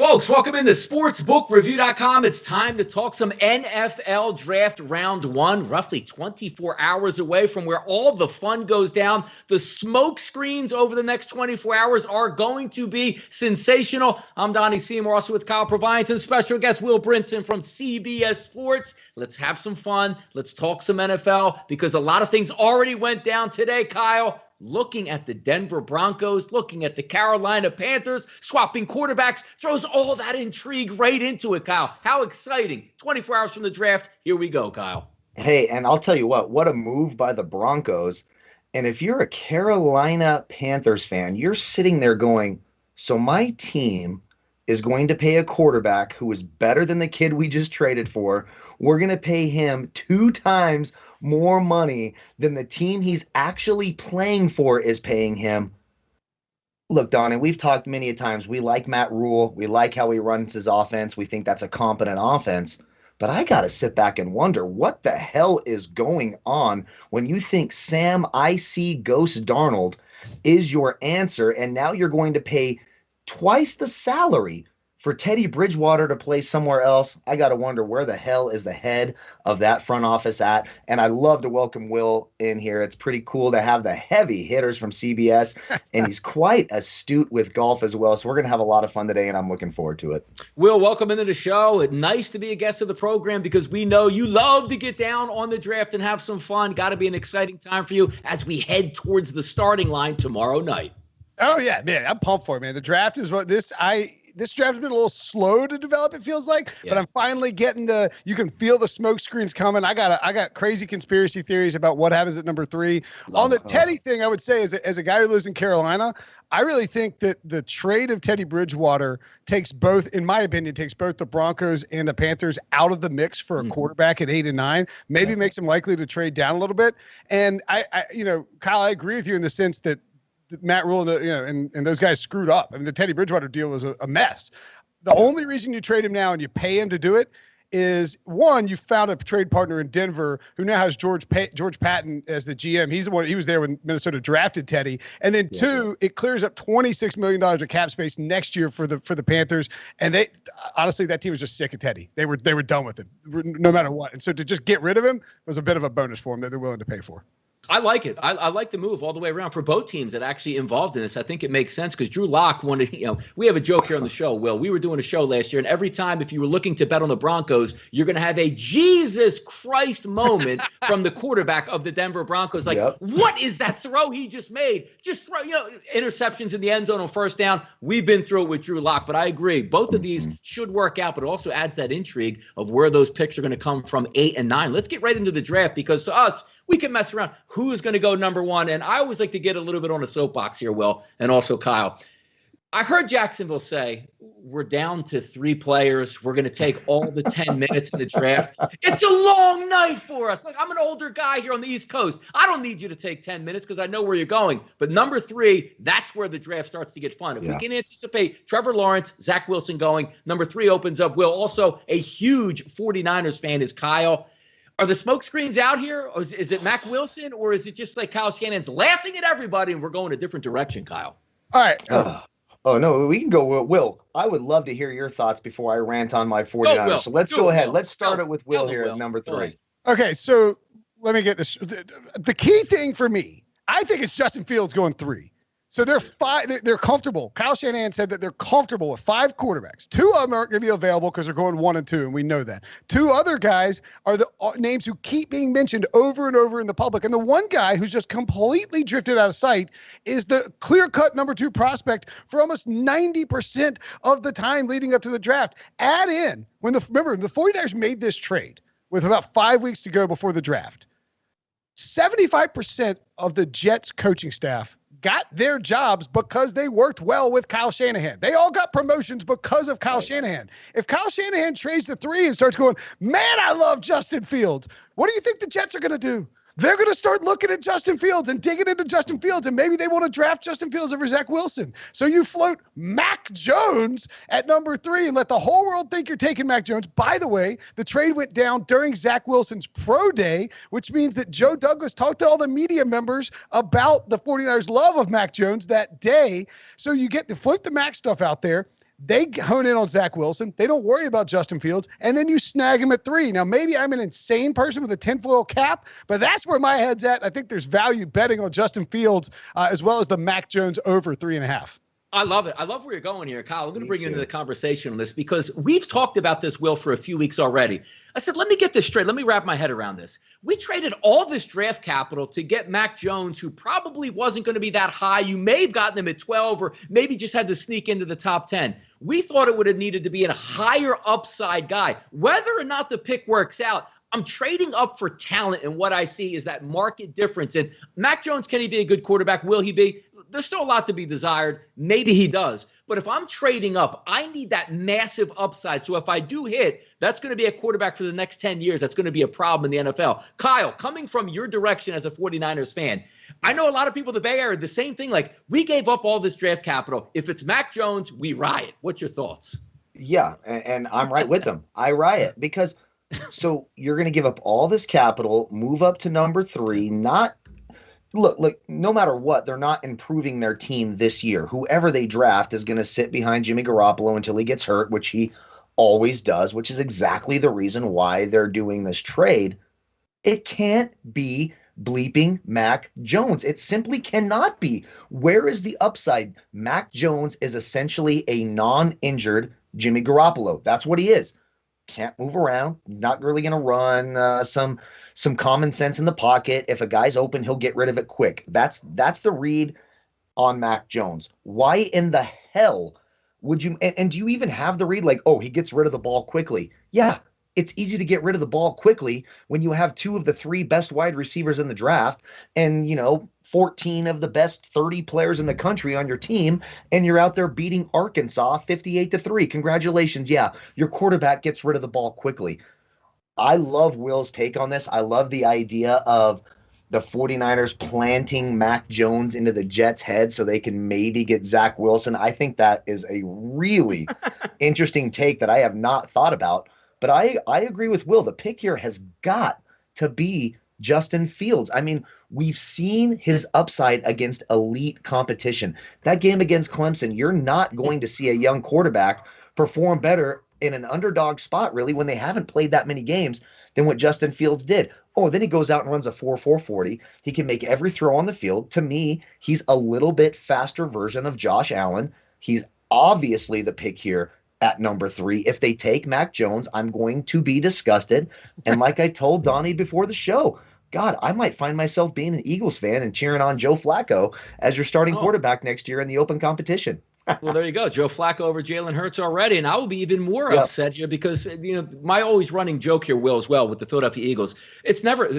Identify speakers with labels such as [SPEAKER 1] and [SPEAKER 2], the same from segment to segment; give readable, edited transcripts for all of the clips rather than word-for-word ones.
[SPEAKER 1] Folks, welcome into sportsbookreview.com. It's time to talk some NFL Draft Round 1, roughly 24 hours away from where all the fun goes down. The smoke screens over the next 24 hours are going to be sensational. I'm Donnie Seymour, also with Kyle Purviance and special guest Will Brinson from CBS Sports. Let's have some fun. Let's talk some NFL because a lot of things already went down today, Kyle. Looking at the Denver Broncos, looking at the Carolina Panthers, swapping quarterbacks, throws all that intrigue right into it, Kyle. How exciting. 24 hours from the draft. Here we go, Kyle.
[SPEAKER 2] Hey, and I'll tell you what a move by the Broncos. And if you're a Carolina Panthers fan, you're sitting there going, so my team is going to pay a quarterback who is better than the kid we just traded for. We're going to pay him 2 times more money than the team he's actually playing for is paying him. Look, Donnie, we've talked many a times. We like Matt Rule. We like how he runs his offense. We think that's a competent offense. But I got to sit back and wonder what the hell is going on when you think Sam IC Ghost Darnold is your answer, and now you're going to pay twice the salary for Teddy Bridgewater to play somewhere else. I got to wonder where the hell is the head of that front office at. And I love to welcome Will in here. It's pretty cool to have the heavy hitters from CBS, and he's quite astute with golf as well. So we're going to have a lot of fun today, and I'm looking forward to it.
[SPEAKER 1] Will, welcome into the show. Nice to be a guest of the program because we know you love to get down on the draft and have some fun. Got to be an exciting time for you as we head towards the starting line tomorrow night.
[SPEAKER 3] Oh, yeah, man. I'm pumped for it, man. The draft is what this draft has been a little slow to develop, it feels like, but I'm finally getting you can feel the smoke screens coming. I got crazy conspiracy theories about what happens at number 3. On the Teddy thing, I would say as a guy who lives in Carolina, I really think that the trade of Teddy Bridgewater in my opinion, takes both the Broncos and the Panthers out of the mix for a quarterback at 8 and 9, maybe makes them likely to trade down a little bit. And I Kyle, I agree with you in the sense that Matt Rule and those guys screwed up. I mean, the Teddy Bridgewater deal was a mess. The only reason you trade him now and you pay him to do it is, one, you found a trade partner in Denver who now has George Patton as the GM. He's the one. He was there when Minnesota drafted Teddy. And then 2, it clears up $26 million of cap space next year for the Panthers. And they honestly, that team was just sick of Teddy. They were done with him no matter what. And so to just get rid of him was a bit of a bonus for him that they're willing to pay for.
[SPEAKER 1] I like it. I like the move all the way around for both teams that actually involved in this. I think it makes sense because Drew Lock wanted, we have a joke here on the show, Will. We were doing a show last year, and every time if you were looking to bet on the Broncos, you're going to have a Jesus Christ moment from the quarterback of the Denver Broncos. What is that throw he just made? Just throw, interceptions in the end zone on first down. We've been through it with Drew Lock, but I agree. Both of these should work out, but it also adds that intrigue of where those picks are going to come from 8 and 9. Let's get right into the draft because to us, we can mess around. Who is going to go number 1? And I always like to get a little bit on a soapbox here, Will, and also Kyle. I heard Jacksonville say, we're down to 3 players. We're going to take all the 10 minutes in the draft. It's a long night for us. Like, I'm an older guy here on the East Coast. I don't need you to take 10 minutes because I know where you're going. But number 3, that's where the draft starts to get fun. If we can anticipate Trevor Lawrence, Zach Wilson going, number 3 opens up. Will, also a huge 49ers fan is Kyle. Are the smoke screens out here? Or is it Mac Wilson? Or is it just like Kyle Shanahan's laughing at everybody and we're going a different direction, Kyle?
[SPEAKER 3] All right.
[SPEAKER 2] Oh, no, we can go. Will, I would love to hear your thoughts before I rant on my 49ers. So let's go ahead. Let's start it with Will here at number 3.
[SPEAKER 3] Okay, so let me get this. The key thing for me, I think it's Justin Fields going 3. So they're comfortable. Kyle Shanahan said that they're comfortable with 5 quarterbacks. 2 of them aren't going to be available because they're going 1 and 2, and we know that. 2 other guys are the names who keep being mentioned over and over in the public. And the one guy who's just completely drifted out of sight is the clear-cut number 2 prospect for almost 90% of the time leading up to the draft. Add in, remember, the 49ers made this trade with about 5 weeks to go before the draft. 75% of the Jets coaching staff got their jobs because they worked well with Kyle Shanahan. They all got promotions because of Kyle Shanahan. If Kyle Shanahan trades the 3 and starts going, man, I love Justin Fields, what do you think the Jets are going to do? They're going to start looking at Justin Fields and digging into Justin Fields, and maybe they want to draft Justin Fields over Zach Wilson. So you float Mac Jones at number 3 and let the whole world think you're taking Mac Jones. By the way, the trade went down during Zach Wilson's pro day, which means that Joe Douglas talked to all the media members about the 49ers' love of Mac Jones that day. So you get to float the Mac stuff out there. They hone in on Zach Wilson. They don't worry about Justin Fields. And then you snag him at 3. Now, maybe I'm an insane person with a tinfoil cap, but that's where my head's at. I think there's value betting on Justin Fields as well as the Mac Jones over 3.5.
[SPEAKER 1] I love it. I love where you're going here, Kyle. I'm going to bring you into the conversation on this because we've talked about this, Will, for a few weeks already. I said, let me get this straight. Let me wrap my head around this. We traded all this draft capital to get Mac Jones, who probably wasn't going to be that high. You may have gotten him at 12 or maybe just had to sneak into the top 10. We thought it would have needed to be a higher upside guy. Whether or not the pick works out, I'm trading up for talent, and what I see is that market difference. And Mac Jones, can he be a good quarterback? Will he be? There's still a lot to be desired. Maybe he does. But if I'm trading up, I need that massive upside. So if I do hit, that's going to be a quarterback for the next 10 years. That's going to be a problem in the NFL. Kyle, coming from your direction as a 49ers fan, I know a lot of people in the Bay Area, the same thing. Like, we gave up all this draft capital. If it's Mac Jones, we riot. What's your thoughts?
[SPEAKER 2] Yeah, and I'm right with them. I riot because so you're going to give up all this capital, move up to number 3, not look, no matter what, they're not improving their team this year. Whoever they draft is going to sit behind Jimmy Garoppolo until he gets hurt, which he always does, which is exactly the reason why they're doing this trade. It can't be bleeping Mac Jones. It simply cannot be. Where is the upside? Mac Jones is essentially a non-injured Jimmy Garoppolo. That's what he is. Can't move around, not really going to run, some common sense in the pocket. If a guy's open, he'll get rid of it quick. That's the read on Mac Jones. Why in the hell would you, and do you even have the read like, oh, he gets rid of the ball quickly? Yeah, it's easy to get rid of the ball quickly when you have 2 of the 3 best wide receivers in the draft and, 14 of the best 30 players in the country on your team, and you're out there beating Arkansas 58-3. Congratulations. Yeah, your quarterback gets rid of the ball quickly. I love Will's take on this. I love the idea of the 49ers planting Mac Jones into the Jets' head so they can maybe get Zach Wilson. I think that is a really interesting take that I have not thought about. But I agree with Will. The pick here has got to be Justin Fields. I mean, we've seen his upside against elite competition. That game against Clemson, you're not going to see a young quarterback perform better in an underdog spot, really, when they haven't played that many games than what Justin Fields did. Oh, then he goes out and runs a 4.40. He can make every throw on the field. To me, he's a little bit faster version of Josh Allen. He's obviously the pick here at number 3. If they take Mac Jones, I'm going to be disgusted. And like I told Donnie before the show, God, I might find myself being an Eagles fan and cheering on Joe Flacco as your starting quarterback next year in the open competition.
[SPEAKER 1] Well, there you go. Joe Flacco over Jalen Hurts already. And I will be even more upset here because, my always running joke here, Will, as well, with the Philadelphia Eagles.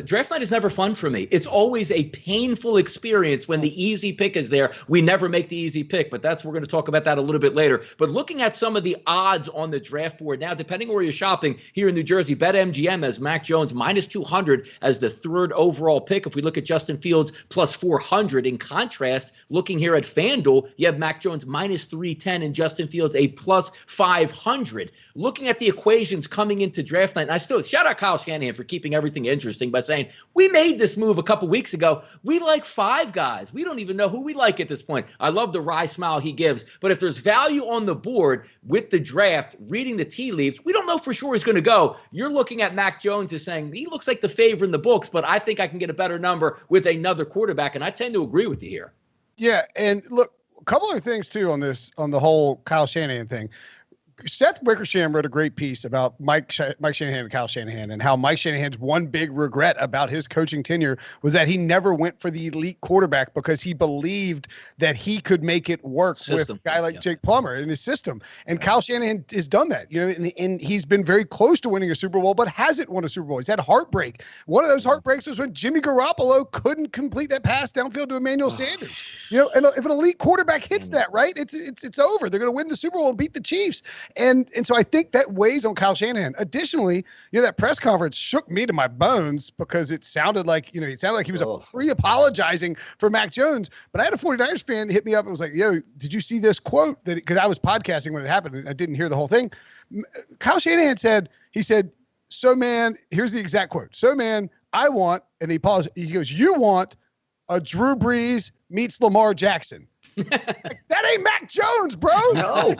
[SPEAKER 1] Draft night is never fun for me. It's always a painful experience when the easy pick is there. We never make the easy pick, but we're going to talk about that a little bit later. But looking at some of the odds on the draft board now, depending on where you're shopping here in New Jersey, BetMGM has Mac Jones minus 200 as the 3rd overall pick. If we look at Justin Fields plus 400, in contrast, looking here at FanDuel, you have Mac Jones minus 310 and Justin Fields a plus 500. Looking at the equations coming into draft night, and I still shout out Kyle Shanahan for keeping everything interesting by saying, we made this move a couple weeks ago. We like 5 guys. We don't even know who we like at this point. I love the wry smile he gives, but if there's value on the board with the draft, reading the tea leaves, we don't know for sure he's going to go. You're looking at Mac Jones as saying, he looks like the favorite in the books, but I think I can get a better number with another quarterback, and I tend to agree with you here.
[SPEAKER 3] Yeah, and look, a couple other things too on the whole Kyle Shanahan thing. Seth Wickersham wrote a great piece about Mike Shanahan and Kyle Shanahan, and how Mike Shanahan's one big regret about his coaching tenure was that he never went for the elite quarterback because he believed that he could make it work with a guy like Jake Plummer in his system. And Kyle Shanahan has done that, and he's been very close to winning a Super Bowl, but hasn't won a Super Bowl. He's had heartbreak. One of those heartbreaks was when Jimmy Garoppolo couldn't complete that pass downfield to Emmanuel Sanders. And if an elite quarterback hits that, right, it's over. They're going to win the Super Bowl and beat the Chiefs. And so I think that weighs on Kyle Shanahan. Additionally, that press conference shook me to my bones because it sounded like, he was pre-apologizing for Mac Jones. But I had a 49ers fan hit me up and was like, yo, did you see this quote? Because I was podcasting when it happened and I didn't hear the whole thing. Kyle Shanahan said, so man, here's the exact quote. So man, I want, and he paused, he goes, you want a Drew Brees meets Lamar Jackson. That ain't Mac Jones, bro.
[SPEAKER 2] No.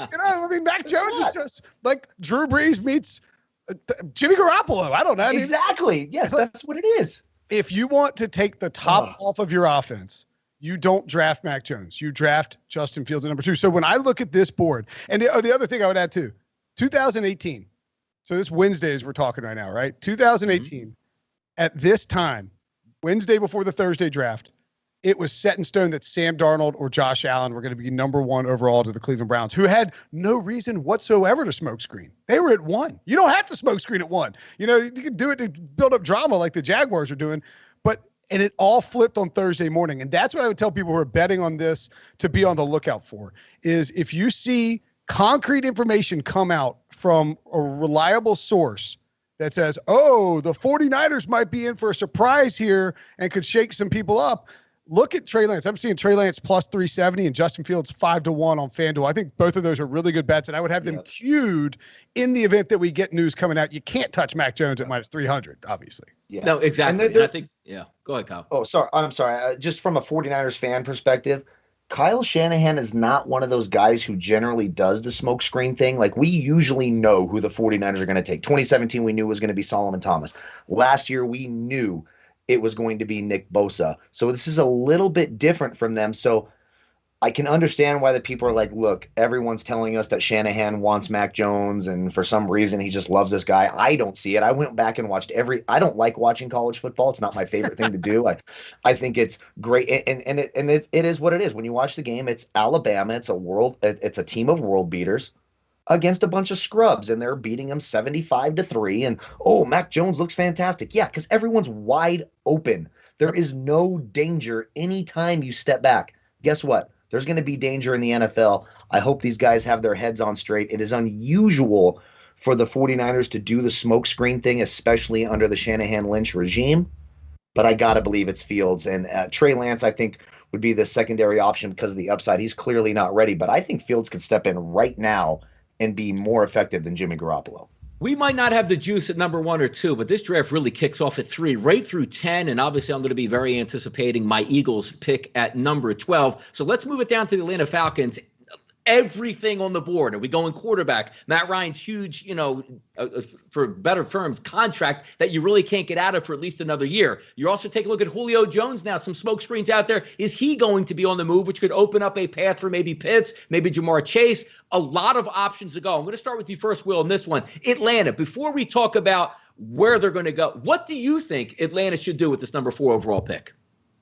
[SPEAKER 3] Mac Jones is just like Drew Brees meets Jimmy Garoppolo. I don't know.
[SPEAKER 2] Exactly. Yes, that's what it is.
[SPEAKER 3] If you want to take the top off of your offense, you don't draft Mac Jones. You draft Justin Fields at number 2. So when I look at this board, and the other thing I would add too, 2018. So this Wednesday as we're talking right now, right? 2018, at this time, Wednesday before the Thursday draft, it was set in stone that Sam Darnold or Josh Allen were going to be number 1 overall to the Cleveland Browns, who had no reason whatsoever to smoke screen. They were at 1. You don't have to smoke screen at 1. You can do it to build up drama like the Jaguars are doing. And it all flipped on Thursday morning. And that's what I would tell people who are betting on this to be on the lookout for, is if you see concrete information come out from a reliable source that says, oh, the 49ers might be in for a surprise here and could shake some people up, look at Trey Lance. I'm seeing Trey Lance plus 370 and Justin Fields 5-1 on FanDuel. I think both of those are really good bets, and I would have them queued in the event that we get news coming out. You can't touch Mac Jones at minus 300, obviously.
[SPEAKER 1] Yeah. No, exactly. And I think, go ahead, Kyle.
[SPEAKER 2] Oh, sorry. I'm sorry. Just from a 49ers fan perspective, Kyle Shanahan is not one of those guys who generally does the smoke screen thing. Like, we usually know who the 49ers are going to take. 2017, we knew it was going to be Solomon Thomas. Last year, we knew it was going to be Nick Bosa. So this is a little bit different from them. So I can understand why the people are like, look, everyone's telling us that Shanahan wants Mac Jones, and for some reason he just loves this guy. I don't see it. I went back and watched I don't like watching college football. It's not my favorite thing to do. I think it's great. And it is what it is. When you watch the game, it's Alabama. It's a team of world beaters against a bunch of scrubs, and they're beating them 75-3. And, oh, Mac Jones looks fantastic. Yeah, because everyone's wide open. There is no danger anytime you step back. Guess what? There's going to be danger in the NFL. I hope these guys have their heads on straight. It is unusual for the 49ers to do the smokescreen thing, especially under the Shanahan-Lynch regime. But I got to believe it's Fields. And Trey Lance, I think, would be the secondary option because of the upside. He's clearly not ready. But I think Fields could step in right now and be more effective than Jimmy Garoppolo.
[SPEAKER 1] We might not have the juice at number 1 or 2, but this draft really kicks off at 3, right through 10. And obviously, I'm going to be very anticipating my Eagles pick at number 12. So let's move it down to the Atlanta Falcons. Everything on the board. Are we going quarterback? Matt Ryan's huge, for better firms, contract that you really can't get out of for at least another year. You also take a look at Julio Jones now. Some smoke screens out there. Is he going to be on the move, which could open up a path for maybe Pitts, maybe Jamar Chase? A lot of options to go. I'm going to start with you first, Will, on this one. Atlanta, before we talk about where they're going to go, what do you think Atlanta should do with this number 4 overall pick?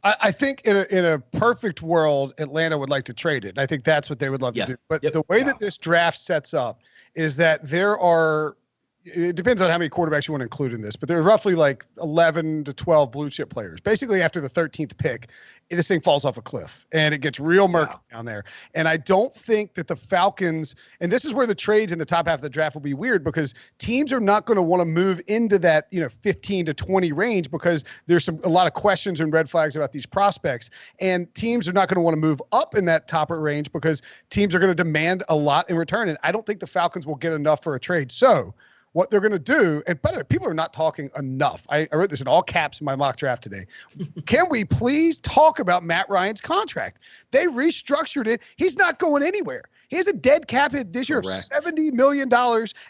[SPEAKER 3] I think in a perfect world, Atlanta would like to trade it. And I think that's what they would love to do. But the way that this draft sets up is that it depends on how many quarterbacks you want to include in this, but there are roughly like 11 to 12 blue chip players. Basically, after the 13th pick, this thing falls off a cliff and it gets real murky down there. And I don't think that the Falcons, and this is where the trades in the top half of the draft will be weird, because teams are not going to want to move into that 15 to 20 range, because there's a lot of questions and red flags about these prospects. And teams are not going to want to move up in that top range because teams are going to demand a lot in return. And I don't think the Falcons will get enough for a trade. So what they're going to do, and by the way, people are not talking enough. I wrote this in all caps in my mock draft today. Can we please talk about Matt Ryan's contract? They restructured it. He's not going anywhere. He has a dead cap hit this year of $70 million,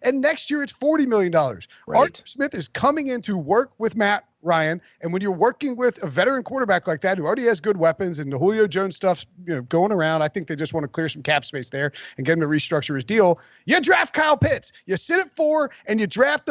[SPEAKER 3] and next year it's $40 million. Right. Arthur Smith is coming in to work with Matt Ryan, and when you're working with a veteran quarterback like that who already has good weapons and the Julio Jones stuff going around, I think they just want to clear some cap space there and get him to restructure his deal. You draft Kyle Pitts. You sit at 4 and you draft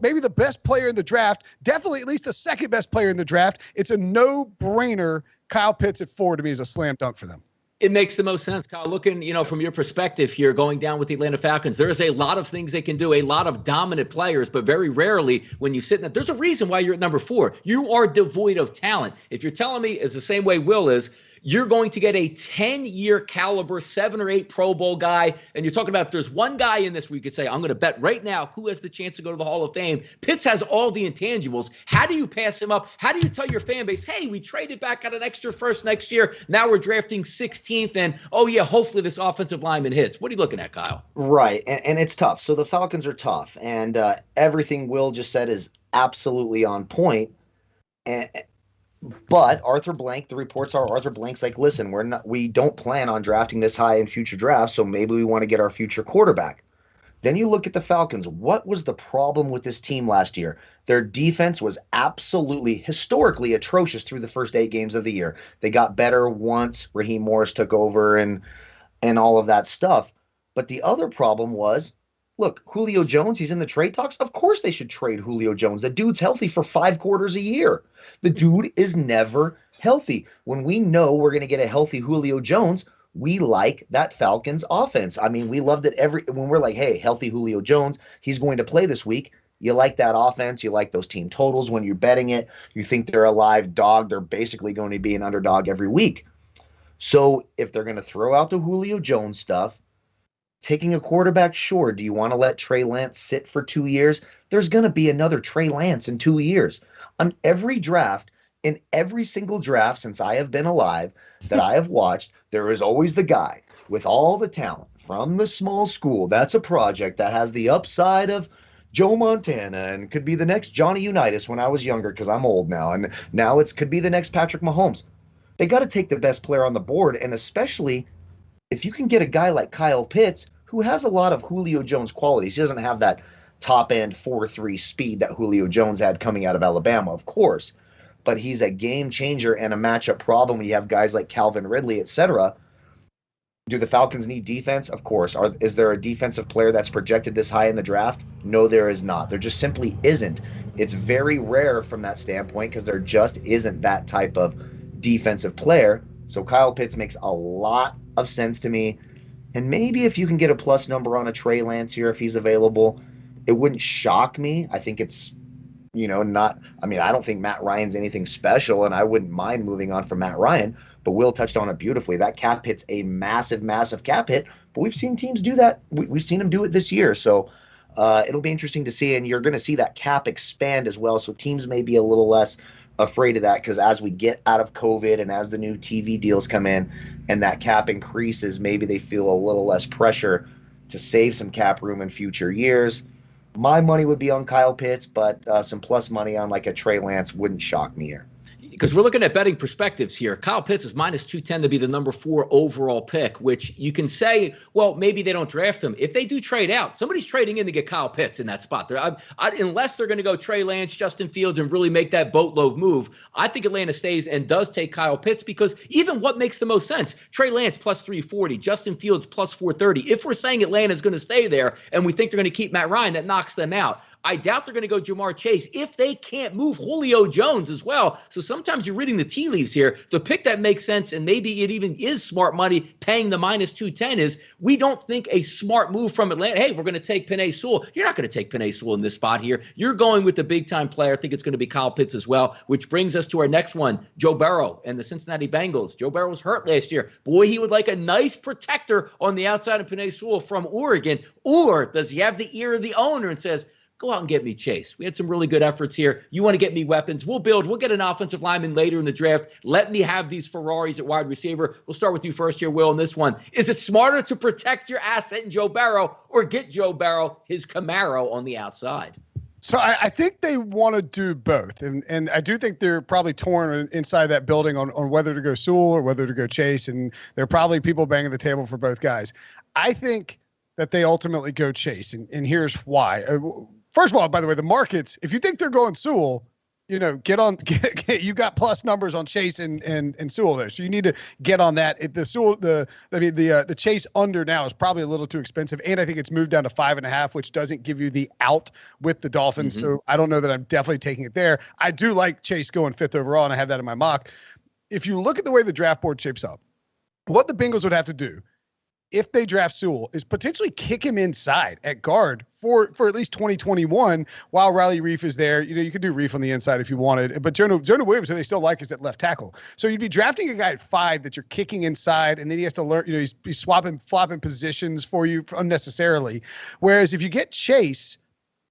[SPEAKER 3] maybe the best player in the draft, definitely at least the second best player in the draft. It's a no-brainer. Kyle Pitts at 4 to me is a slam dunk for them.
[SPEAKER 1] It makes the most sense, Kyle. Looking, from your perspective here, going down with the Atlanta Falcons, there is a lot of things they can do, a lot of dominant players, but very rarely when you sit in that, there's a reason why you're at number 4. You are devoid of talent. If you're telling me it's the same way Will is, you're going to get a 10-year caliber 7 or 8 Pro Bowl guy, and you're talking about if there's one guy in this where you could say, I'm going to bet right now who has the chance to go to the Hall of Fame. Pitts has all the intangibles. How do you pass him up? How do you tell your fan base, hey, we traded back on an extra first next year. Now we're drafting 16th, and hopefully this offensive lineman hits. What are you looking at, Kyle?
[SPEAKER 2] Right, and it's tough. So the Falcons are tough, and everything Will just said is absolutely on point. And But Arthur Blank, the reports are Arthur Blank's like, listen, we don't plan on drafting this high in future drafts, so maybe we want to get our future quarterback. Then you look at the Falcons. What was the problem with this team last year? Their defense was absolutely historically atrocious through the first 8 games of the year. They got better once Raheem Morris took over and all of that stuff. But the other problem was, look, Julio Jones, he's in the trade talks. Of course they should trade Julio Jones. The dude's healthy for 5 quarters a year. The dude is never healthy. When we know we're going to get a healthy Julio Jones, we like that Falcons offense. I mean, we loved it when we're like, hey, healthy Julio Jones, he's going to play this week. You like that offense. You like those team totals when you're betting it. You think they're a live dog. They're basically going to be an underdog every week. So if they're going to throw out the Julio Jones stuff, taking a quarterback, sure. Do you want to let Trey Lance sit for 2 years? There's going to be another Trey Lance in 2 years. On every draft, in every single draft since I have been alive that I have watched, there is always the guy with all the talent from the small school. That's a project that has the upside of Joe Montana and could be the next Johnny Unitas when I was younger because I'm old now. And now could be the next Patrick Mahomes. They got to take the best player on the board, and especially if you can get a guy like Kyle Pitts, who has a lot of Julio Jones qualities. He doesn't have that top-end 4.3 speed that Julio Jones had coming out of Alabama, of course. But he's a game changer and a matchup problem when you have guys like Calvin Ridley, etc. Do the Falcons need defense? Of course. Is there a defensive player that's projected this high in the draft? No, there is not. There just simply isn't. It's very rare from that standpoint because there just isn't that type of defensive player. So Kyle Pitts makes a lot of sense to me. And maybe if you can get a plus number on a Trey Lance here, if he's available, it wouldn't shock me. I think it's, I don't think Matt Ryan's anything special, and I wouldn't mind moving on from Matt Ryan. But Will touched on it beautifully. That cap hit's a massive, massive cap hit. But we've seen teams do that. We've seen them do it this year. So it'll be interesting to see. And you're going to see that cap expand as well. So teams may be a little less afraid of that because as we get out of COVID and as the new TV deals come in and that cap increases, maybe they feel a little less pressure to save some cap room in future years. My money would be on Kyle Pitts, but some plus money on like a Trey Lance wouldn't shock me here.
[SPEAKER 1] Because we're looking at betting perspectives here. Kyle Pitts is minus 210 to be the number 4 overall pick, which you can say, well, maybe they don't draft him. If they do trade out, somebody's trading in to get Kyle Pitts in that spot. Unless they're going to go Trey Lance, Justin Fields, and really make that boatload move, I think Atlanta stays and does take Kyle Pitts because even what makes the most sense, Trey Lance plus 340, Justin Fields plus 430. If we're saying Atlanta's going to stay there and we think they're going to keep Matt Ryan, that knocks them out. I doubt they're going to go Jamar Chase if they can't move Julio Jones as well. So sometimes you're reading the tea leaves here. The pick that makes sense, and maybe it even is smart money paying the minus 210 is we don't think a smart move from Atlanta. Hey, we're going to take Penei Sewell. You're not going to take Penei Sewell in this spot here. You're going with the big-time player. I think it's going to be Kyle Pitts as well, which brings us to our next one, Joe Burrow and the Cincinnati Bengals. Joe Burrow was hurt last year. Boy, he would like a nice protector on the outside of Penei Sewell from Oregon. Or does he have the ear of the owner and says, go out and get me Chase. We had some really good efforts here. You want to get me weapons? We'll get an offensive lineman later in the draft. Let me have these Ferraris at wide receiver. We'll start with you first here, Will, on this one. Is it smarter to protect your asset in Joe Burrow or get Joe Burrow his Camaro on the outside?
[SPEAKER 3] So I think they want to do both. And I do think they're probably torn inside that building on whether to go Sewell or whether to go Chase. And there are probably people banging the table for both guys. I think that they ultimately go Chase. And here's why. First of all, by the way, the markets, if you think they're going Sewell, you got plus numbers on Chase and Sewell there. So you need to get on that. The Chase under now is probably a little too expensive. And I think it's moved down to 5.5, which doesn't give you the out with the Dolphins. Mm-hmm. So I don't know that I'm definitely taking it there. I do like Chase going 5th overall, and I have that in my mock. If you look at the way the draft board shapes up, what the Bengals would have to do if they draft Sewell is potentially kick him inside at guard for at least 2021 while Riley Reif is there. You could do Reif on the inside if you wanted, but Jonah Williams, who they still like, is at left tackle. So you'd be drafting a guy at 5 that you're kicking inside, and then he has to learn, he's flopping positions for you unnecessarily. Whereas if you get Chase,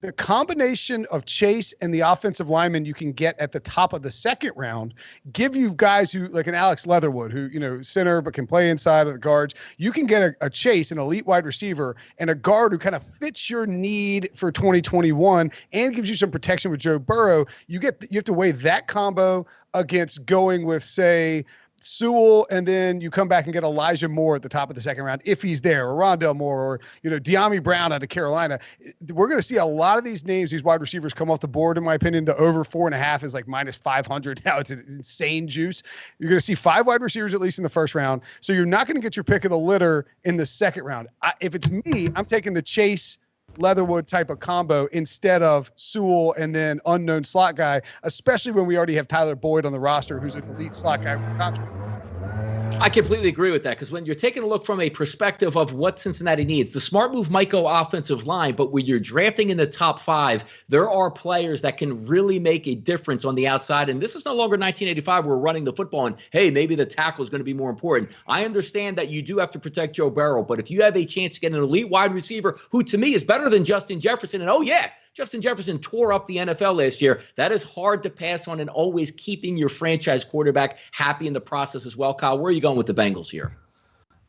[SPEAKER 3] the combination of Chase and the offensive lineman you can get at the top of the second round give you guys who, like an Alex Leatherwood, who, center but can play inside of the guards. You can get a Chase, an elite wide receiver, and a guard who kind of fits your need for 2021 and gives you some protection with Joe Burrow. You have to weigh that combo against going with, say, Sewell, and then you come back and get Elijah Moore at the top of the second round if he's there, or Rondell Moore, or De'Ami Brown out of Carolina. We're going to see a lot of these names, these wide receivers, come off the board. In my opinion, the over 4.5 is like minus 500 now. It's an insane juice. You're going to see 5 wide receivers at least in the first round, so you're not going to get your pick of the litter in the second round. If it's me, I'm taking the Chase Leatherwood type of combo instead of Sewell and then unknown slot guy, especially when we already have Tyler Boyd on the roster, who's an elite slot guy with a contract.
[SPEAKER 1] I completely agree with that, because when you're taking a look from a perspective of what Cincinnati needs, the smart move might go offensive line, but when you're drafting in the top 5, there are players that can really make a difference on the outside. And this is no longer 1985 where we're running the football and, hey, maybe the tackle is going to be more important. I understand that you do have to protect Joe Burrow, but if you have a chance to get an elite wide receiver who to me is better than Justin Jefferson, and oh yeah, Justin Jefferson tore up the NFL last year. That is hard to pass on, and always keeping your franchise quarterback happy in the process as well. Kyle, where are you going with the Bengals here?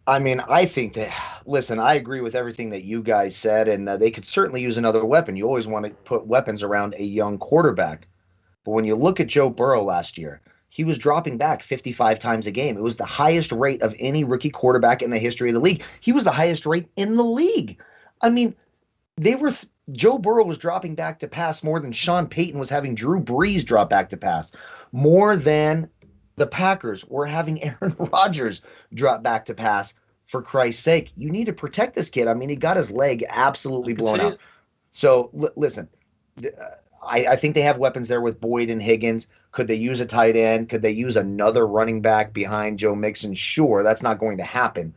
[SPEAKER 2] I mean, I think that, listen, I agree with everything that you guys said, and they could certainly use another weapon. You always want to put weapons around a young quarterback. But when you look at Joe Burrow last year, he was dropping back 55 times a game. It was the highest rate of any rookie quarterback in the history of the league. He was the highest rate in the league. I mean, Joe Burrow was dropping back to pass more than Sean Payton was having Drew Brees drop back to pass, more than the Packers were having Aaron Rodgers drop back to pass. For Christ's sake, you need to protect this kid. I mean, he got his leg absolutely blown out. So listen, I think they have weapons there with Boyd and Higgins. Could they use a tight end? Could they use another running back behind Joe Mixon? Sure, that's not going to happen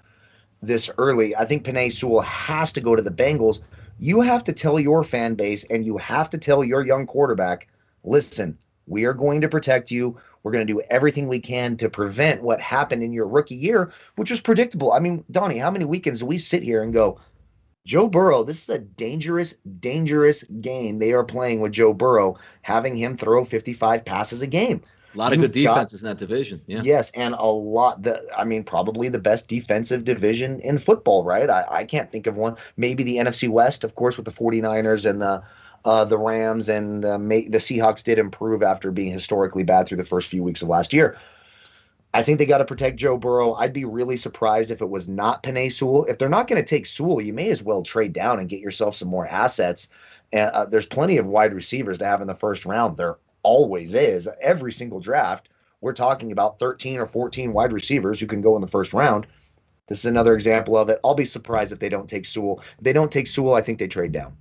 [SPEAKER 2] this early. I think Penei Sewell has to go to the Bengals. You have to tell your fan base, and you have to tell your young quarterback, listen, we are going to protect you. We're going to do everything we can to prevent what happened in your rookie year, which was predictable. I mean, Donnie, how many weekends do we sit here and go, Joe Burrow, this is a dangerous, dangerous game they are playing with Joe Burrow, having him throw 55 passes a game.
[SPEAKER 1] A lot of good defenses in that division. Yeah.
[SPEAKER 2] Yes, and probably the best defensive division in football, right? I can't think of one. Maybe the NFC West, of course, with the 49ers and the Rams, and the Seahawks did improve after being historically bad through the first few weeks of last year. I think they got to protect Joe Burrow. I'd be really surprised if it was not Penei Sewell. If they're not going to take Sewell, you may as well trade down and get yourself some more assets. There's plenty of wide receivers to have in the first round. There always is. Every single draft, we're talking about 13 or 14 wide receivers who can go in the first round. This is another example of it. I'll be surprised if they don't take Sewell. If they don't take Sewell, I think they trade down.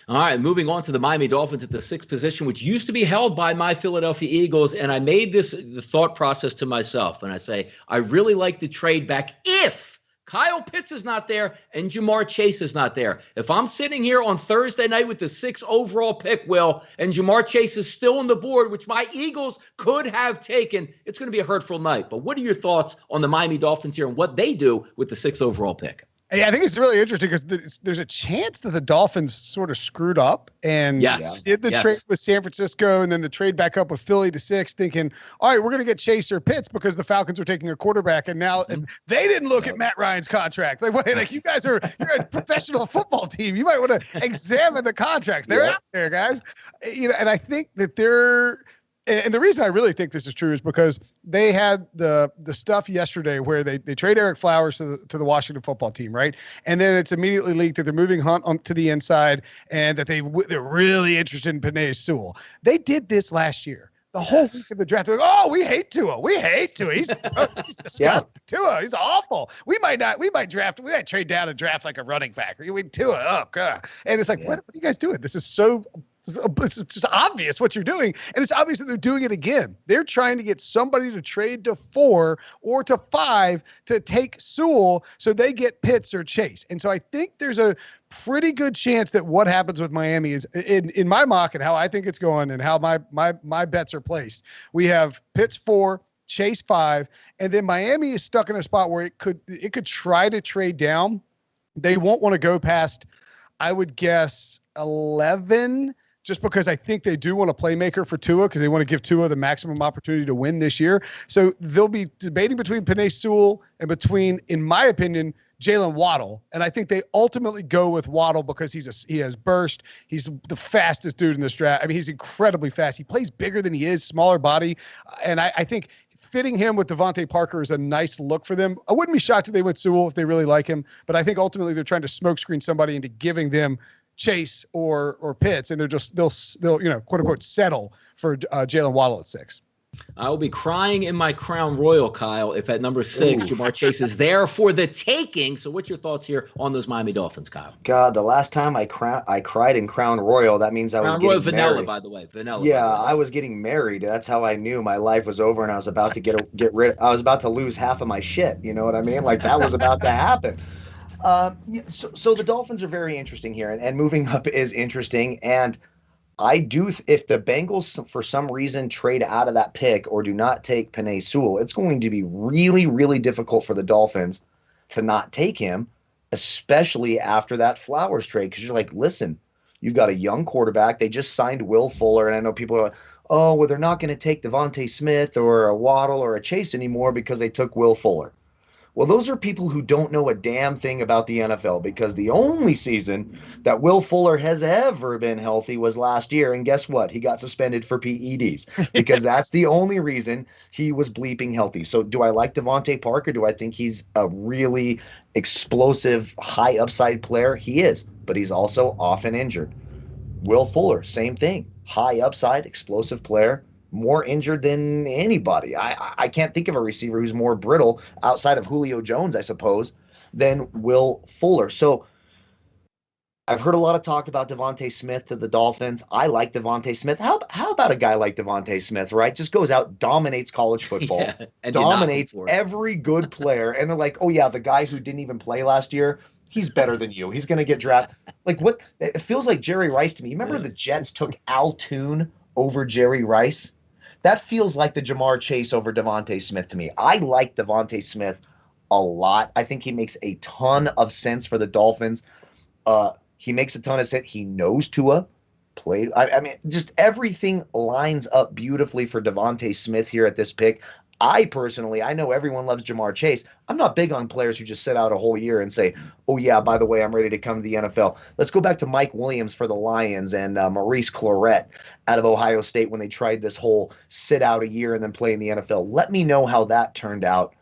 [SPEAKER 1] All right, moving on to the Miami Dolphins at the 6th position, which used to be held by my Philadelphia Eagles. And I made the thought process to myself, and I say, I really like the trade back if Kyle Pitts is not there and Jamar Chase is not there. If I'm sitting here on Thursday night with the 6th overall pick, Will, and Jamar Chase is still on the board, which my Eagles could have taken, it's going to be a hurtful night. But what are your thoughts on the Miami Dolphins here and what they do with the 6th overall pick?
[SPEAKER 3] Yeah, I think it's really interesting because there's a chance that the Dolphins sort of screwed up and did the trade with San Francisco and then the trade back up with Philly to 6, thinking, all right, we're going to get Chase or Pitts because the Falcons are taking a quarterback. And now they didn't look at Matt Ryan's contract. Like you guys you're a professional football team. You might want to examine the contracts. They're out there, guys. And I think that and the reason I really think this is true is because they had the stuff yesterday where they trade Eric Flowers to the Washington football team, right? And then it's immediately leaked that they're moving Hunt to the inside and that they're really interested in Penei Sewell. They did this last year. The whole week of the draft, they're like, oh, we hate Tua. He's disgusting. Tua, he's awful. We might trade down and draft like a running back. We Tua, oh God. And it's like, what are you guys doing? This is so. It's just obvious what you're doing. And it's obvious that they're doing it again. They're trying to get somebody to trade to 4 or to 5 to take Sewell so they get Pitts or Chase. And so I think there's a pretty good chance that what happens with Miami is in my mock and how I think it's going and how my bets are placed. We have Pitts 4, Chase 5, and then Miami is stuck in a spot where it could try to trade down. They won't want to go past I would guess 11, just because I think they do want a playmaker for Tua, because they want to give Tua the maximum opportunity to win this year. So they'll be debating between Penei Sewell and between, in my opinion, Jalen Waddle. And I think they ultimately go with Waddle because he has burst. He's the fastest dude in this draft. I mean, he's incredibly fast. He plays bigger than he is, smaller body. And I think fitting him with Devontae Parker is a nice look for them. I wouldn't be shocked if they went Sewell if they really like him, but I think ultimately they're trying to smokescreen somebody into giving them Chase or Pitts, and they'll quote unquote settle for Jalen Waddle at 6.
[SPEAKER 1] I will be crying in my crown royal, Kyle, if at number 6, Jamar Chase is there for the taking. So what's your thoughts here on those Miami Dolphins, Kyle?
[SPEAKER 2] God, the last time I cried in Crown Royal, that means I was getting married.
[SPEAKER 1] Vanilla, by the way. Vanilla.
[SPEAKER 2] Yeah, I was getting married. That's how I knew my life was over, and I was about to I was about to lose half of my shit. You know what I mean? Like, that was about to happen. So the Dolphins are very interesting here, and moving up is interesting. And I do, if the Bengals for some reason trade out of that pick or do not take Penei Sewell, it's going to be really, really difficult for the Dolphins to not take him, especially after that Flowers trade. Because you're like, listen, you've got a young quarterback. They just signed Will Fuller, and I know people are like, oh, well, they're not going to take Devontae Smith or a Waddle or a Chase anymore because they took Will Fuller. Well, those are people who don't know a damn thing about the NFL, because the only season that Will Fuller has ever been healthy was last year. And guess what? He got suspended for PEDs because that's the only reason he was bleeping healthy. So do I like Devontae Parker? Do I think he's a really explosive, high upside player? He is, but he's also often injured. Will Fuller, same thing. High upside, explosive player. More injured than anybody. I can't think of a receiver who's more brittle outside of Julio Jones, I suppose, than Will Fuller. So I've heard a lot of talk about Devontae Smith to the Dolphins. I like Devontae Smith. How about a guy like Devontae Smith, right? Just goes out, dominates college football, dominates every good player. And they're like, oh, yeah, the guy who didn't even play last year, he's better than you. He's going to get drafted. Like, what? It feels like Jerry Rice to me. Remember the Jets took Al Toon over Jerry Rice? That feels like the Jamar Chase over Devontae Smith to me. I like Devontae Smith a lot. I think he makes a ton of sense for the Dolphins. He makes a ton of sense. He knows Tua. I mean, just everything lines up beautifully for Devontae Smith here at this pick. I know everyone loves Jamar Chase. I'm not big on players who just sit out a whole year and say, oh, yeah, by the way, I'm ready to come to the NFL. Let's go back to Mike Williams for the Lions and Maurice Clarett out of Ohio State when they tried this whole sit out a year and then play in the NFL. Let me know how that turned out.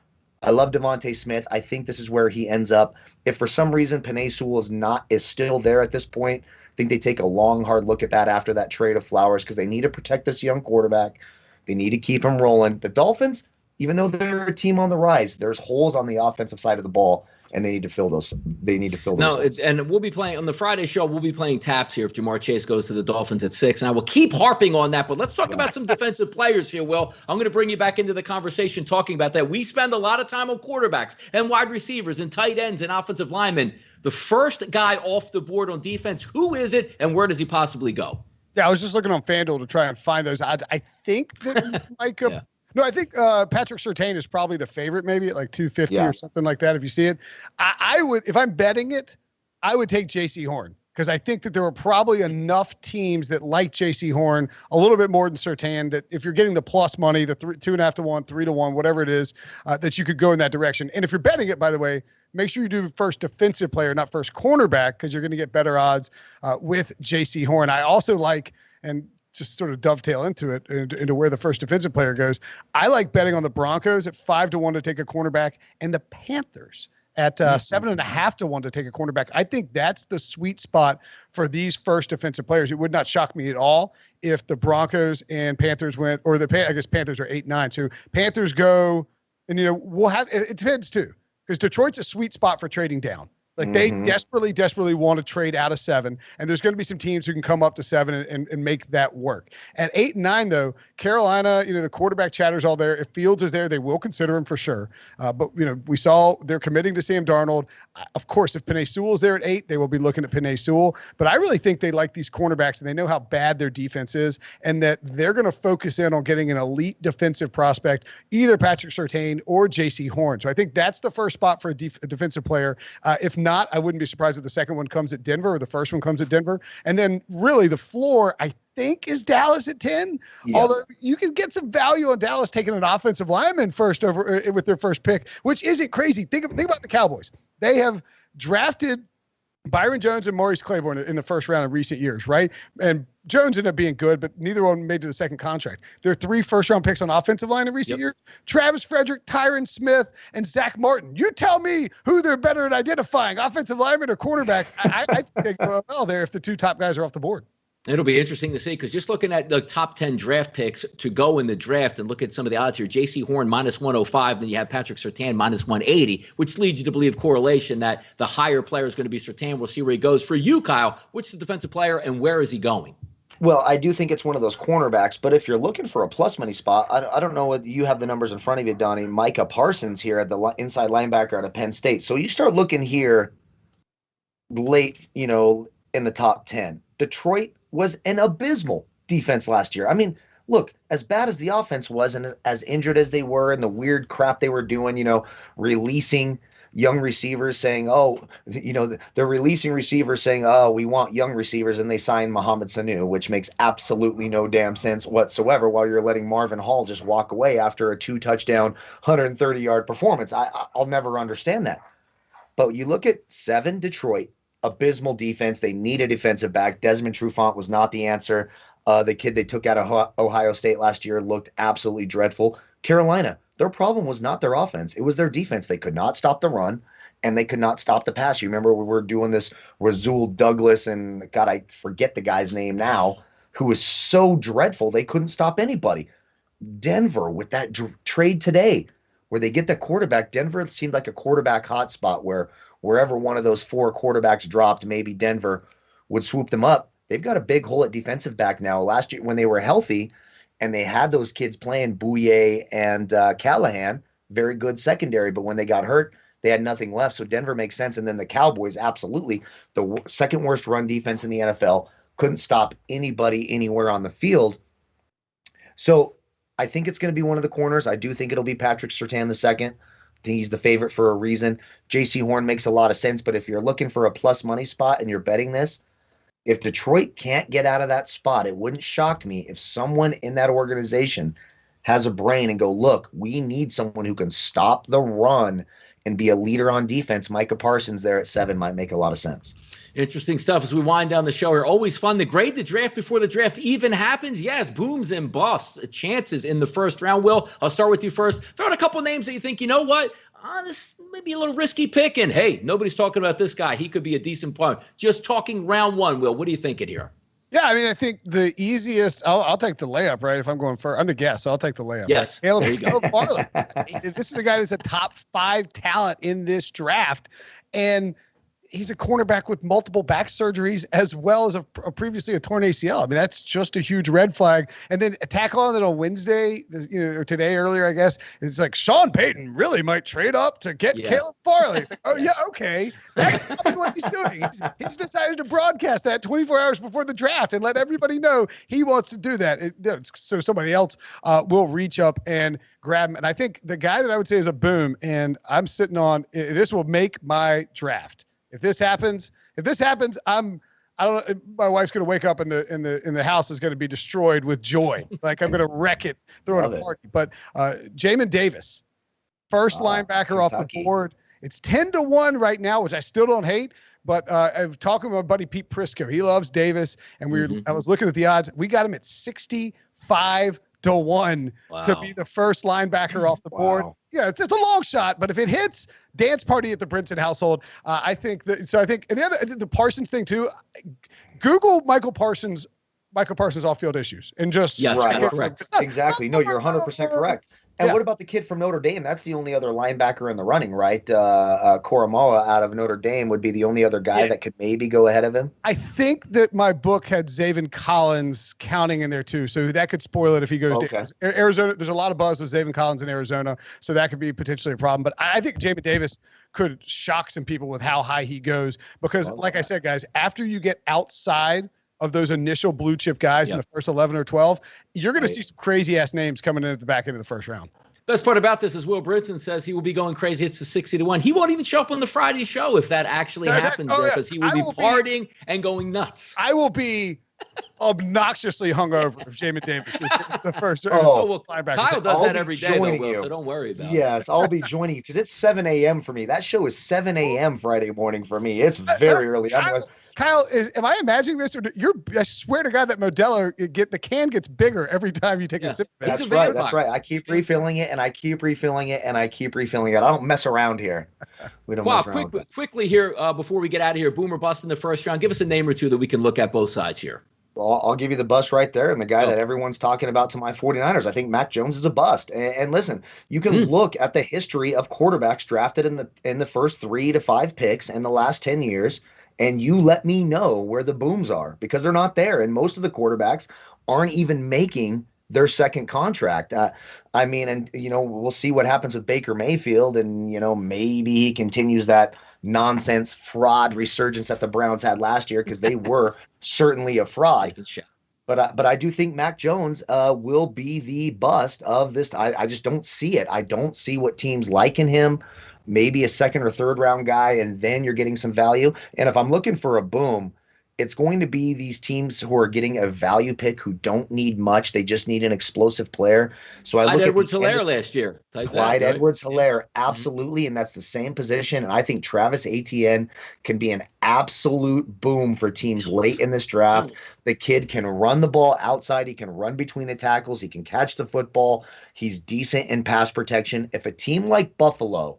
[SPEAKER 2] I love Devontae Smith. I think this is where he ends up. If for some reason Penei Sewell is still there at this point, I think they take a long, hard look at that after that trade of Flowers, because they need to protect this young quarterback. They need to keep him rolling. The Dolphins, even though they're a team on the rise, there's holes on the offensive side of the ball, and they need to fill those.
[SPEAKER 1] And we'll be playing on the Friday show. We'll be playing taps here if Jamar Chase goes to the Dolphins at 6, and I will keep harping on that. But let's talk about some defensive players here, Will. I'm going to bring you back into the conversation talking about that. We spend a lot of time on quarterbacks and wide receivers and tight ends and offensive linemen. The first guy off the board on defense, who is it, and where does he possibly go?
[SPEAKER 3] Yeah, I was just looking on FanDuel to try and find those odds. I think that Micah. Yeah. No, I think Patrick Surtain is probably the favorite, maybe at like 250 or something like that. If you see it, I would, if I'm betting it, I would take J.C. Horn, because I think that there are probably enough teams that like J.C. Horn a little bit more than Surtain, that if you're getting the plus money, the 2.5 to 1, 3 to 1, whatever it is, that you could go in that direction. And if you're betting it, by the way, make sure you do first defensive player, not first cornerback, because you're going to get better odds with J.C. Horn. I also like, and just sort of dovetail into it, into where the first defensive player goes, I like betting on the Broncos at 5 to 1 to take a cornerback, and the Panthers at 7.5 to 1 to take a cornerback. I think that's the sweet spot for these first defensive players. It would not shock me at all if the Broncos and Panthers went, or I guess Panthers are 8-9. So Panthers go, and we'll have, it depends too, because Detroit's a sweet spot for trading down. Like they desperately want to trade out of 7, and there's going to be some teams who can come up to 7 and make that work. At 8 and 9, though, Carolina, the quarterback chatter's all there. If Fields is there, they will consider him for sure. But we saw they're committing to Sam Darnold. Of course, if Penei Sewell is there at 8, they will be looking at Penei Sewell. But I really think they like these cornerbacks, and they know how bad their defense is, and that they're going to focus in on getting an elite defensive prospect, either Patrick Surtain or J.C. Horn. So I think that's the first spot for a defensive player. If not, I wouldn't be surprised if the second one comes at Denver or the first one comes at Denver. And then really the floor, I think, is Dallas at 10. Yeah. Although you can get some value on Dallas taking an offensive lineman first over with their first pick, which isn't crazy. Think about the Cowboys. They have drafted Byron Jones and Maurice Claiborne in the first round in recent years, right? And Jones ended up being good, but neither one made to the second contract. There are 3 first-round picks on offensive line in recent years. Travis Frederick, Tyron Smith, and Zach Martin. You tell me who they're better at identifying, offensive linemen or cornerbacks. I think they go well there if the 2 top guys are off the board.
[SPEAKER 1] It'll be interesting to see, because just looking at the top 10 draft picks to go in the draft and look at some of the odds here, J.C. Horn -105, then you have Patrick Surtain -180, which leads you to believe correlation that the higher player is going to be Surtain. We'll see where he goes. For you, Kyle, which is the defensive player and where is he going?
[SPEAKER 2] Well, I do think it's one of those cornerbacks, but if you're looking for a plus money spot, I don't know what you have the numbers in front of you, Donnie. Micah Parsons here at the inside linebacker out of Penn State. So you start looking here late, in the top 10. Detroit was an abysmal defense last year. I mean, look, as bad as the offense was and as injured as they were and the weird crap they were doing, releasing young receivers saying, they're releasing receivers saying, we want young receivers, and they sign Mohamed Sanu, which makes absolutely no damn sense whatsoever, while you're letting Marvin Hall just walk away after a 2-touchdown, 130-yard performance. I'll never understand that. But you look at 7, Detroit, abysmal defense. They need a defensive back. Desmond Trufant was not the answer. The kid they took out of Ohio State last year looked absolutely dreadful. Carolina, their problem was not their offense. It was their defense. They could not stop the run, and they could not stop the pass. You remember we were doing this Rasul Douglas, and God, I forget the guy's name now, who was so dreadful they couldn't stop anybody. Denver, with that trade today, where they get the quarterback, Denver seemed like a quarterback hotspot where wherever one of those 4 quarterbacks dropped, maybe Denver would swoop them up. They've got a big hole at defensive back now. Last year when they were healthy and they had those kids playing, Bouye and Callahan, very good secondary, but when they got hurt, they had nothing left. So Denver makes sense. And then the Cowboys, absolutely, the second worst run defense in the NFL, couldn't stop anybody anywhere on the field. So I think it's going to be one of the corners. I do think it'll be Patrick Surtain II. I think he's the favorite for a reason. J.C. Horn makes a lot of sense, but if you're looking for a plus money spot and you're betting this, if Detroit can't get out of that spot, it wouldn't shock me if someone in that organization has a brain and go, look, we need someone who can stop the run and be a leader on defense. Micah Parsons there at 7 might make a lot of sense.
[SPEAKER 1] Interesting stuff as we wind down the show here. Always fun to grade the draft before the draft even happens. Yes, booms and busts, chances in the first round. Will, I'll start with you first. Throw out a couple names that you think, you know what, this may be a little risky pick. And hey, nobody's talking about this guy. He could be a decent player. Just talking round 1, Will, what are you thinking here?
[SPEAKER 3] Yeah, I mean, I think the easiest, I'll take the layup, right? If I'm going first, I'm the guest, so I'll take the layup.
[SPEAKER 1] Yes.
[SPEAKER 3] Caleb Farley. This is a guy that's a top 5 talent in this draft. And he's a cornerback with multiple back surgeries as well as previously a torn ACL. I mean, that's just a huge red flag. And then tackle on that on Wednesday, or today earlier, I guess, it's like Sean Payton really might trade up to get Caleb Farley. It's like, oh yeah, okay. That's probably what he's doing. He's decided to broadcast that 24 hours before the draft and let everybody know he wants to do that. So somebody else will reach up and grab him. And I think the guy that I would say is a boom, and I'm sitting on, this will make my draft. If this happens, I don't know. My wife's going to wake up and the house is going to be destroyed with joy. Like I'm going to wreck it, throw it a party. But Jamin Davis, first linebacker off the board. It's 10-1 right now, which I still don't hate. But I've talked with my buddy Pete Prisco. He loves Davis, and I was looking at the odds. We got him at 65-1 to be the first linebacker off the board. Yeah, it's just a long shot, but if it hits, dance party at the Brinson household. I think that. So I think, and the Parsons thing too. Google Michael Parsons off-field issues and just
[SPEAKER 1] correct.
[SPEAKER 2] Exactly. No, you're 100% correct. And what about the kid from Notre Dame? That's the only other linebacker in the running, right? Koromoa out of Notre Dame would be the only other guy that could maybe go ahead of him.
[SPEAKER 3] I think that my book had Zaven Collins counting in there too, so that could spoil it if he goes down. Arizona, there's a lot of buzz with Zaven Collins in Arizona, so that could be potentially a problem. But I think Jamin Davis could shock some people with how high he goes because, like I said, guys, after you get outside of those initial blue chip guys in the first 11 or 12, you're going to see some crazy ass names coming in at the back end of the first round.
[SPEAKER 1] Best part about this is Will Brinson says he will be going crazy. It's the 60-1. He won't even show up on the Friday show if that actually happens there, because he will be partying and going nuts.
[SPEAKER 3] I will be obnoxiously hungover if Jamin Davis is the first.
[SPEAKER 1] Kyle does that every day, though, Will, so don't worry about it.
[SPEAKER 2] Yes, I'll be joining you because it's 7 a.m. for me. That show is 7 a.m. Friday morning for me. It's very early.
[SPEAKER 3] Kyle, am I imagining this? Or I swear to God that Modelo, the can gets bigger every time you take a sip of it.
[SPEAKER 2] That's right. That's right. I keep refilling it, and I keep refilling it, and I keep refilling it. I don't mess around here. We don't mess around.
[SPEAKER 1] Quickly here, before we get out of here, boom or bust in the first round. Give us a name or two that we can look at both sides here.
[SPEAKER 2] Well, I'll give you the bust right there, and the guy that everyone's talking about to my 49ers. I think Mac Jones is a bust. And listen, you can look at the history of quarterbacks drafted in the first 3 to 5 picks in the last 10 years, and you let me know where the booms are, because they're not there. And most of the quarterbacks aren't even making their second contract. We'll see what happens with Baker Mayfield, and, maybe he continues that nonsense fraud resurgence that the Browns had last year, because they were certainly a fraud. But I do think Mac Jones will be the bust of this. I just don't see it. I don't see what teams liking him. Maybe a second or third round guy, and then you're getting some value. And if I'm looking for a boom, it's going to be these teams who are getting a value pick who don't need much. They just need an explosive player. So I look at
[SPEAKER 1] Edwards-Helaire last year.
[SPEAKER 2] Clyde Edwards-Helaire, absolutely, and that's the same position. And I think Travis Etienne can be an absolute boom for teams late in this draft. The kid can run the ball outside. He can run between the tackles. He can catch the football. He's decent in pass protection. If a team like Buffalo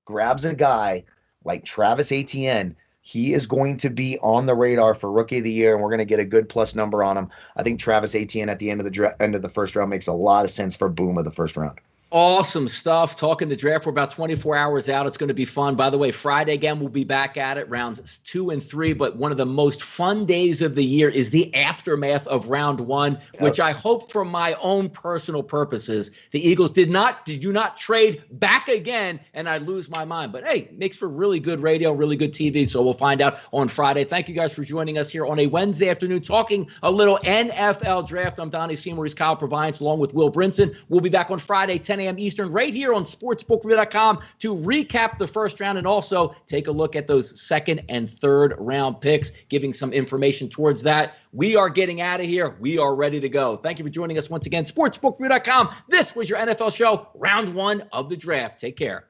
[SPEAKER 2] grabs a guy like Travis Etienne, he is going to be on the radar for Rookie of the Year, and we're going to get a good plus number on him. I think Travis Etienne at the end of the first round makes a lot of sense for boom of the first round.
[SPEAKER 1] Awesome stuff. Talking the draft. We're about 24 hours out. It's going to be fun. By the way, Friday again, we'll be back at it, rounds 2 and 3. But one of the most fun days of the year is the aftermath of round 1, which I hope for my own personal purposes, the Eagles do not trade back again, and I lose my mind. But hey, makes for really good radio, really good TV. So we'll find out on Friday. Thank you guys for joining us here on a Wednesday afternoon, talking a little NFL draft. I'm Donnie Seymour. He's Kyle Purviance, along with Will Brinson. We'll be back on Friday, 10 a.m. Eastern, right here on sportsbook.com to recap the first round and also take a look at those second and third round picks, giving some information towards that. We are getting out of here. We are ready to go. Thank you for joining us once again. Sportsbook.com. This was your NFL show, round 1 of the draft. Take care.